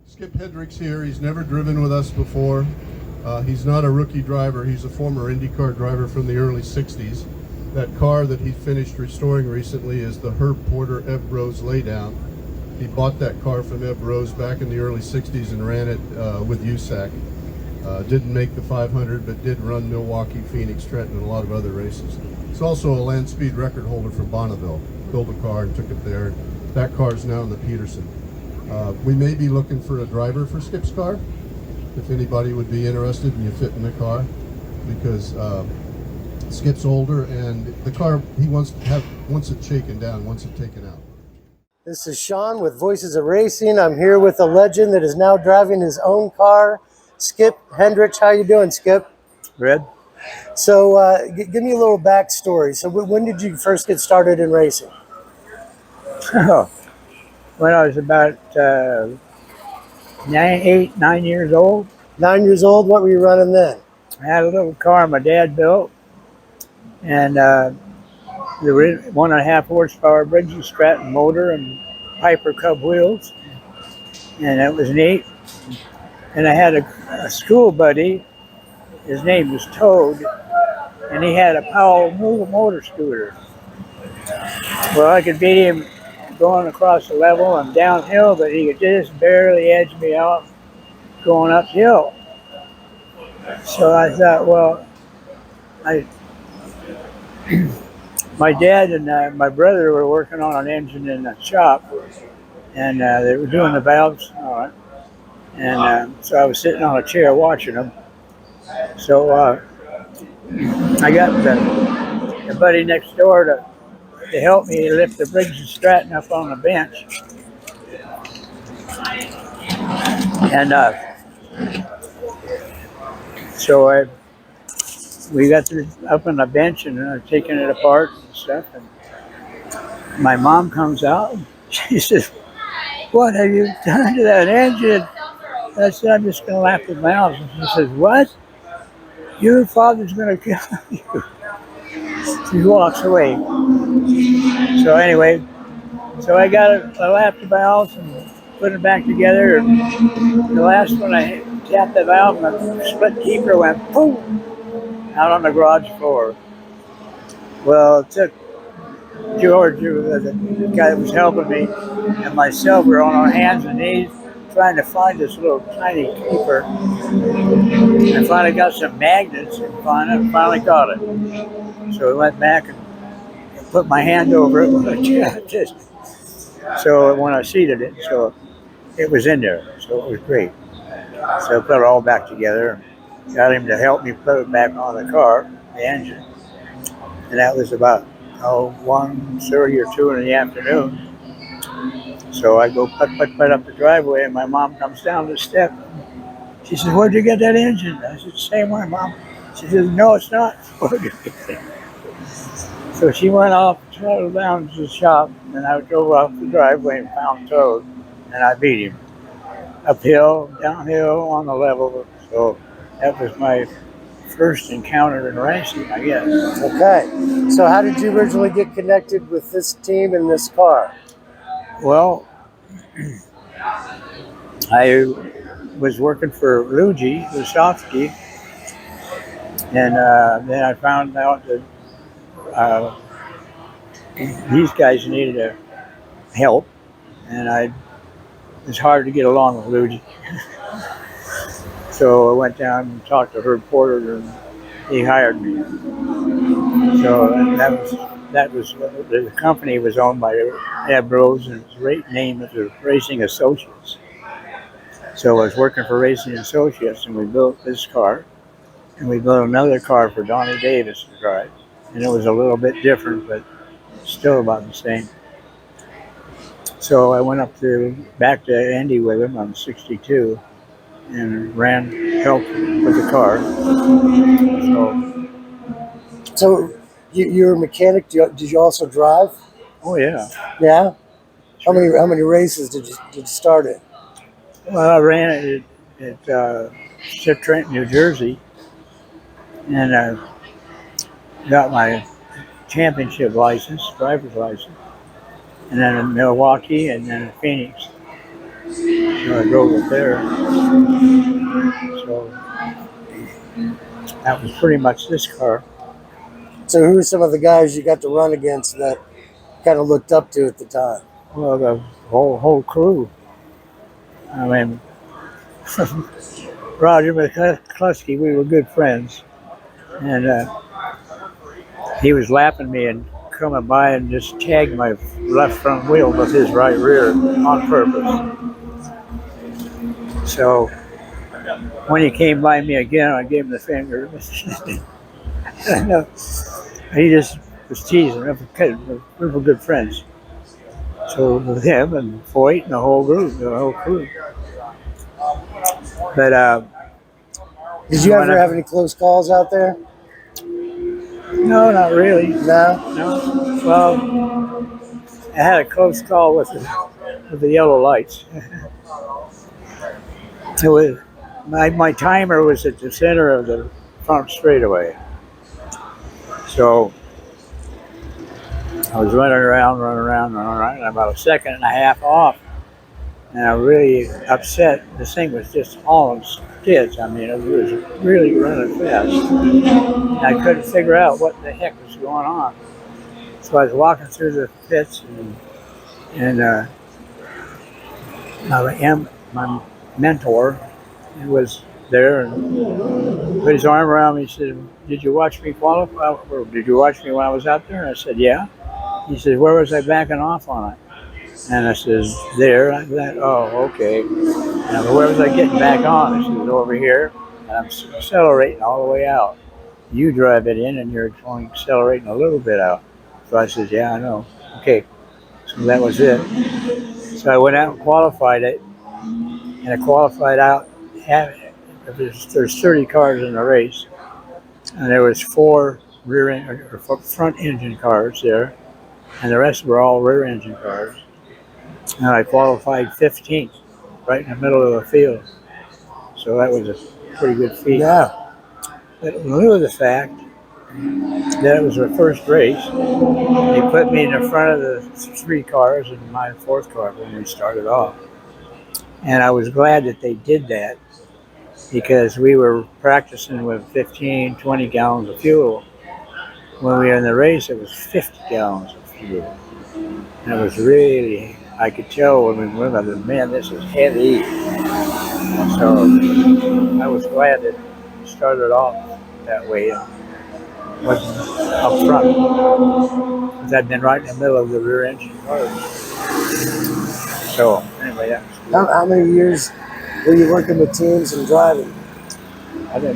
Skip Hedrich's here. He's never driven with us before. He's not a rookie driver. He's a former IndyCar driver from the early 60s. That car that he finished restoring recently is the Herb Porter Eb Rose laydown. He bought that car from Eb Rose back in the early 60s and ran it with USAC. Didn't make the 500, but did run Milwaukee, Phoenix, Trenton, and a lot of other races. He's also a land speed record holder from Bonneville. Built a car and took it there. That car is now in the Peterson. We may be looking for a driver for Skip's car, if anybody would be interested and you fit in the car, because Skip's older and the car, he wants it shaken down, wants it taken out. This is Sean with Voices of Racing. I'm here with a legend that is now driving his own car, Skip Hedrich. How you doing, Skip? Red? So give me a little backstory. So when did you first get started in racing? When I was about 9 years old. 9 years old? What were you running then? I had a little car my dad built, and the 1.5 horsepower Briggs & Stratton motor and Piper Cub wheels, and it was neat. And I had a school buddy, his name was Toad, and he had a Powell motor scooter. Well, I could beat him going across the level and downhill, but he could just barely edge me out going uphill. So I thought, well, my dad and my brother were working on an engine in the shop, and they were doing the valves on it. And so I was sitting on a chair watching them. So I got the buddy next door to help me lift the Briggs & Stratton up on the bench. And so we got up on the bench and taking it apart and stuff. And my mom comes out and she says, "What have you done to that engine?" And I said, "I'm just going to lap the valves." And she says, "What? Your father's going to kill you." She walks away. So anyway, so I lapped the valves and put it back together. And the last one I tapped the valve and the split keeper went boom out on the garage floor. Well, it took George, the guy that was helping me, and myself were on our hands and knees trying to find this little tiny keeper. I finally got some magnets and finally got it. So I went back and put my hand over it when I tapped it. So when I seated it, so it was in there. So it was great. So I put it all back together. Got him to help me put it back on the car, the engine. And that was about 1:30 or 2 in the afternoon. So I go put up the driveway, and my mom comes down the step. She says, "Where'd you get that engine?" I said, "Same way, Mom." She says, "No, it's not." So she went off, throttled down to the shop, and I drove off the driveway and found Toad, and I beat him. Uphill, downhill, on the level. So that was my first encounter in racing, I guess. Okay. So how did you originally get connected with this team and this car? Well, I was working for Luigi Lusovsky, and then I found out that these guys needed help, and it was hard to get along with Luigi. So I went down and talked to Herb Porter, and he hired me. So that was the company was owned by Eb Rose, and its name was Racing Associates. So I was working for Racing Associates, and we built this car, and we built another car for Donnie Davis to drive, and it was a little bit different, but still about the same. So I went back to Indy with him on 62, and helped with the car. So you're a mechanic. Did you also drive? Oh yeah. Yeah. How many races did you start in? Well, I ran it at Trenton, New Jersey, and I got my championship license, driver's license, and then in Milwaukee, and then in Phoenix. So I drove it there. So that was pretty much this car. So who are some of the guys you got to run against that kind of looked up to at the time? Well, the whole crew. I mean, Roger McCluskey, we were good friends, and he was lapping me and coming by and just tagged my left front wheel with his right rear on purpose. So when he came by me again, I gave him the finger. He just was teasing. We were good friends. So with him and Foyt and the whole crew. But Did you ever have any close calls out there? no, not really. No? No. Well, I had a close call with the yellow lights. It was my timer was at the center of the front straightaway. So I was running around, and about a second and a half off. And I was really upset. This thing was just hauling skids. I mean, it was really running fast. And I couldn't figure out what the heck was going on. So I was walking through the pits, and my mentor was there and put his arm around me. He said, "Did you watch me qualify? Or did you watch me when I was out there?" And I said, "Yeah." He said, "Where was I backing off on it?" And I says, "There." I said, "Oh, okay." And where was I getting back on? I said, "Over here." And I'm accelerating all the way out. You drive it in, and you're only accelerating a little bit out. So I said, "Yeah, I know." Okay, so that was it. So I went out and qualified it, and I qualified out. There's 30 cars in the race, and there was 4 front engine cars there, and the rest were all rear engine cars. And I qualified 15th, right in the middle of the field. So that was a pretty good feat. Yeah. But in lieu of the fact that it was the first race, they put me in the front of the 3 cars and my 4th car when we started off. And I was glad that they did that because we were practicing with 15, 20 gallons of fuel. When we were in the race, it was 50 gallons of fuel. And it was really, I could tell when we went on, man, this is heavy. So I was glad that it started off that way. It wasn't up front. Because I'd been right in the middle of the rear engine cars. So anyway, that was cool. How many years were you working with teams and driving?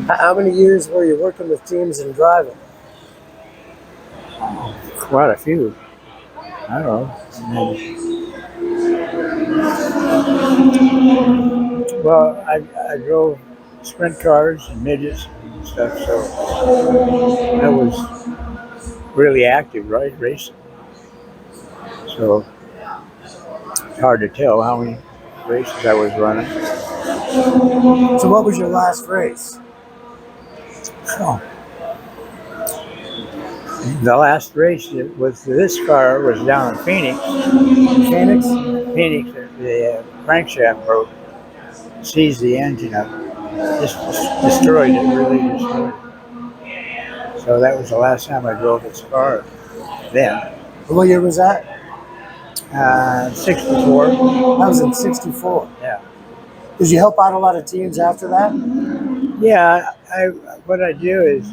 How many years were you working with teams and driving? Quite a few. I don't know. Well, I drove sprint cars and midgets and stuff, so I was really active, right, racing. So it's hard to tell how many races I was running. So what was your last race? So the last race with this car was down in Phoenix. Phoenix? Phoenix, the crankshaft broke, seized the engine up, just destroyed it, really destroyed it. So that was the last time I drove this car then. What year was that? 64. That was in 64. Yeah. Did you help out a lot of teams after that? Yeah, what I'd do is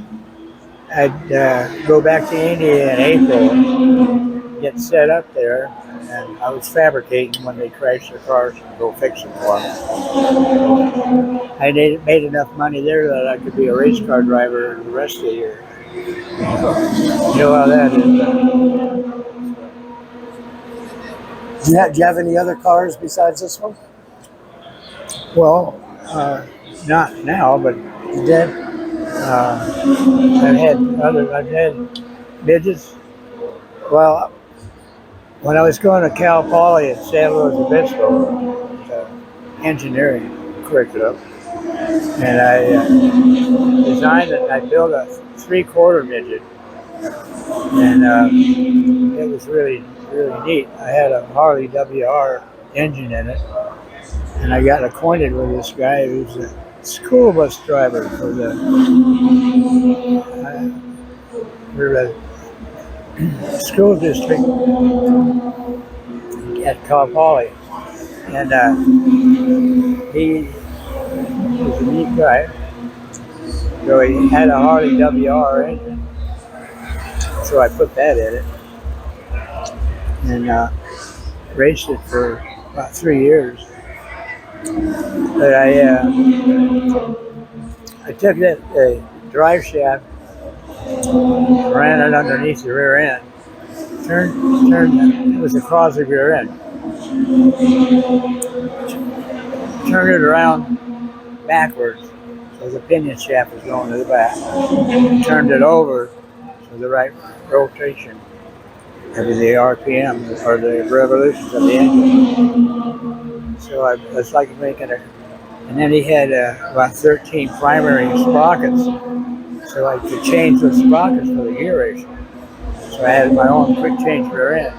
I'd go back to Indy in April, get set up there, and I was fabricating when they crashed their cars and go fix them for them. I made enough money there that I could be a race car driver the rest of the year. You know how that is. Do you have any other cars besides this one? Well, not now, but You did? I've had midgets. Well, when I was going to Cal Poly at San Luis Obispo, engineering curriculum, and I designed it. I built a 3/4 midget, and it was really neat. I had a Harley WR engine in it, and I got acquainted with this guy who's a school bus driver for the school district at Cal Poly. And he was a neat guy. So he had a Harley WR engine. So I put that in it. And raced it for about 3 years. But I took that drive shaft, ran it underneath the rear end, turned it was a Crosby rear end, turned it around backwards so the pinion shaft was going to the back, turned it over to the right rotation of the RPM or the revolutions of the engine. So it's like making it. And then he had about 13 primary sprockets, so I could change the sprockets for the gear ratio. So I had my own quick change rear end.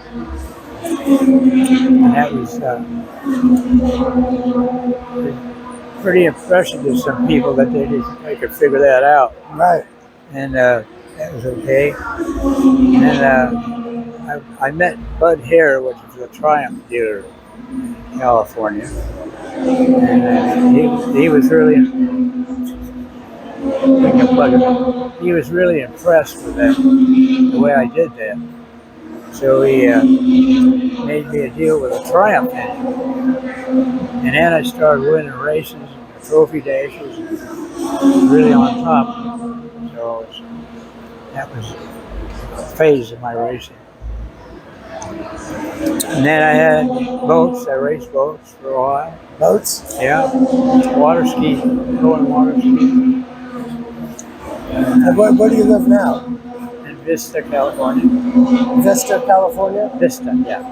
And that was pretty impressive to some people that they could figure that out. Right. And that was okay. And then I met Bud Hare, which is a Triumph dealer in California. And he was really impressed with that, the way I did that. So he made me a deal with a Triumph engine. And then I started winning races and trophy dashes, and really on top. So that was a phase of my racing. And then I had boats. I raced boats for a while. Boats? Yeah. Water ski. Going water ski. And where do you live now? In Vista, California. Vista, California? Vista, yeah.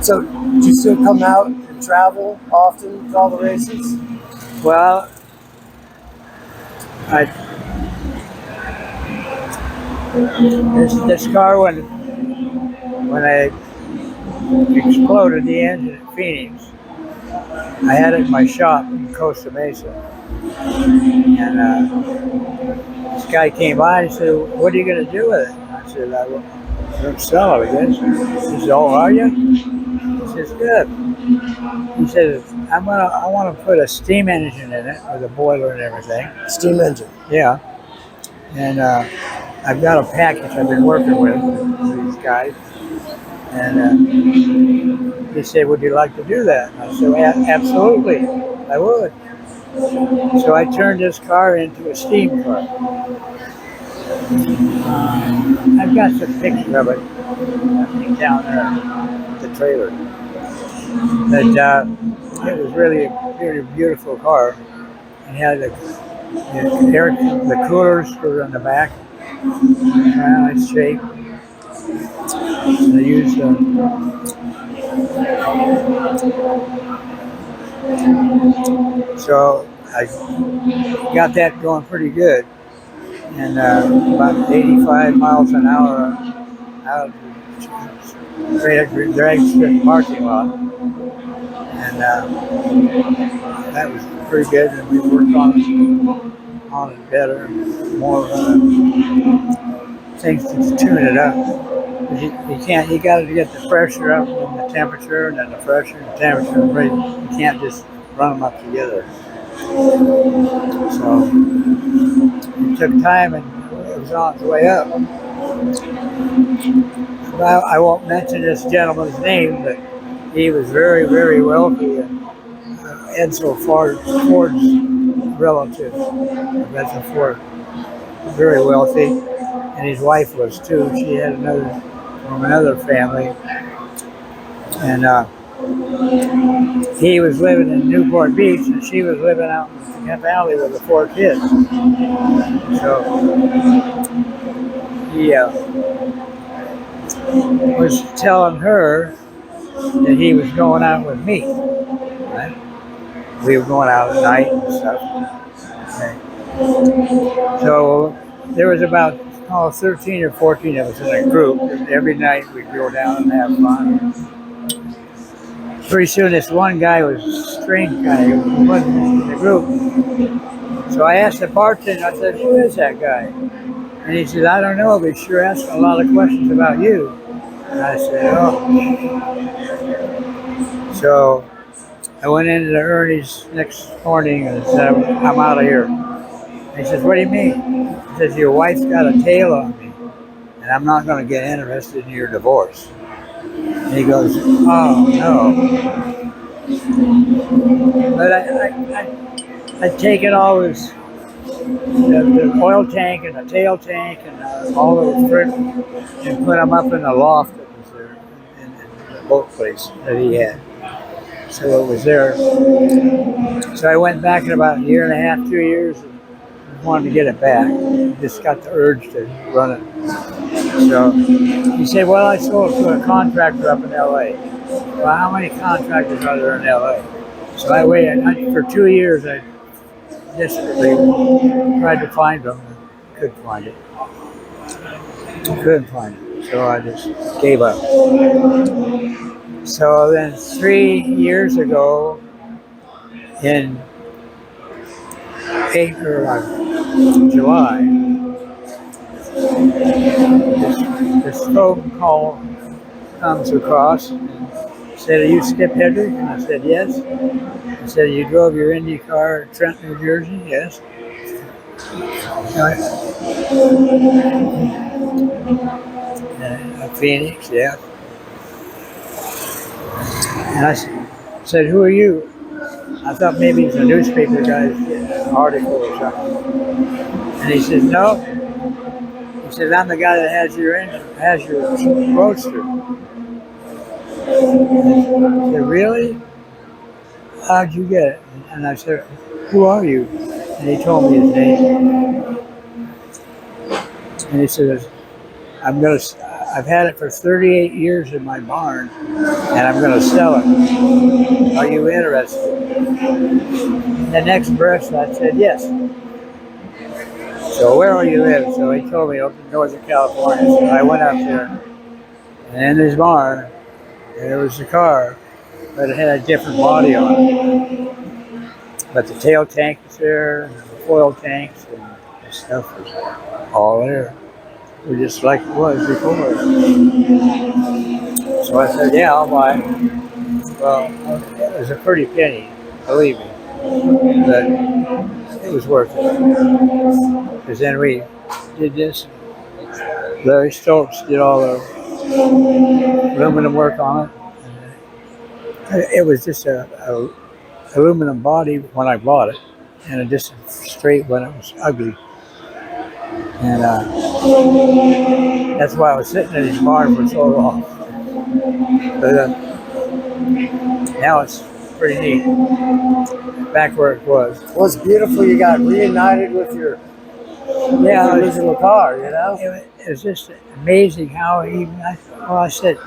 So, do you still come out and travel often to all the races? Well, this car, when I exploded the engine at Phoenix, I had it in my shop in Costa Mesa. And this guy came by and he said, "What are you going to do with it?" I said, "I'm going to sell it, I guess." He said, "Oh, are you?" He says, "Good." He says, I want to put a steam engine in it with a boiler and everything." Steam engine. Yeah. And I've got a package I've been working with these guys. And he said, "Would you like to do that?" And I said, "Absolutely, I would." So I turned this car into a steam car. I've got some pictures of it, I think, down there at the trailer. But it was really a beautiful car. It had the coolers were in the back, nice shape. They used so I got that going pretty good, and about 85 miles an hour out of the drag strip parking lot, and that was pretty good. And we worked on it better, more things to tune it up. You got to get the pressure up and the temperature, and then the pressure and the temperature. You can't just run them up together. So it took time, and it was on its way up. I won't mention this gentleman's name, but he was very, very wealthy, and Edsel Ford's relative. Edsel Ford, very wealthy, and his wife was too. She had from another family, and he was living in Newport Beach, and she was living out in the valley with the 4 kids. So he was telling her that he was going out with me. Right? We were going out at night and stuff. Okay. So there was about 13 or 14 of us in a group. Every night we'd go down and have fun. pretty soon this one guy was a strange guy who wasn't in the group. So I asked the bartender, I said, who is that guy? And he said, I don't know, but he's sure asking a lot of questions about you. And I said, oh. So I went into the Ernie's next morning and said, I'm out of here. And he says, what do you mean? He says, your wife's got a tail on me, and I'm not going to get interested in your divorce. And he goes, oh, no. But I'd taken all this, the oil tank and the tail tank and all those trips and put them up in the loft that was there in the boat place that he had. So it was there. So I went back in about a year and a half, 2 years, and wanted to get it back. Just got the urge to run it. So he said, well, I sold it to a contractor up in LA. Well, how many contractors are there in LA? So I waited. For 2 years, I desperately tried to find them and couldn't find it. Couldn't find it. So I just gave up. So then 3 years ago, in July, this phone call comes across and said, are you Skip Hedrich? And I said, yes. He said, you drove your Indy car at Trent, New Jersey? Yes. Phoenix, yeah. And I said, who are you? I thought maybe it's a newspaper guy's article or something. And he said, no. He said, I'm the guy that has your engine, has your roadster. I said, really? How'd you get it? And I said, who are you? And he told me his name. And he said, I've had it for 38 years in my barn, and I'm going to sell it. Are you interested? In the next breath, I said, yes. So where do you live? So he told me up in Northern California. So I went up there, and in his barn, there was a car, but it had a different body on it. But the tail tank was there, and the oil tanks, and the stuff was all there. It was just like it was before. So I said, yeah, I'll buy it. Well, it was a pretty penny, believe me. But it was worth it. Because then we did this. Larry Stokes did all the aluminum work on it. It was just a aluminum body when I bought it, and it just straight when it was ugly. And that's why I was sitting in his barn for so long. But now it's pretty neat. Back where it was. Well, it's beautiful. You got reunited with your original car, you know? It was just amazing how I said,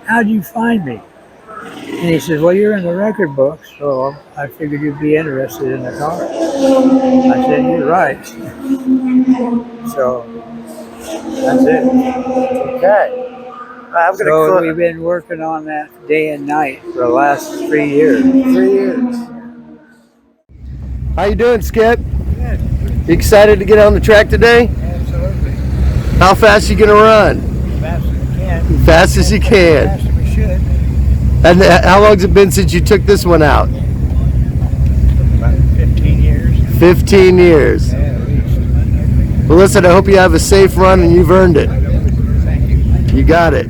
how'd you find me? And he says, well, you're in the record books, so I figured you'd be interested in the car. I said, you're right. So that's it. Okay. So we've been working on that day and night for the last 3 years. 3 years. How you doing, Skip? Good. You excited to get on the track today? Absolutely. How fast you gonna run? Fast as we can. Fast as you can. Fast as we should. And how long's it been since you took this one out? About 15 years. 15 years. Yeah, at least. Well, listen, I hope you have a safe run and you've earned it. Thank you. You got it.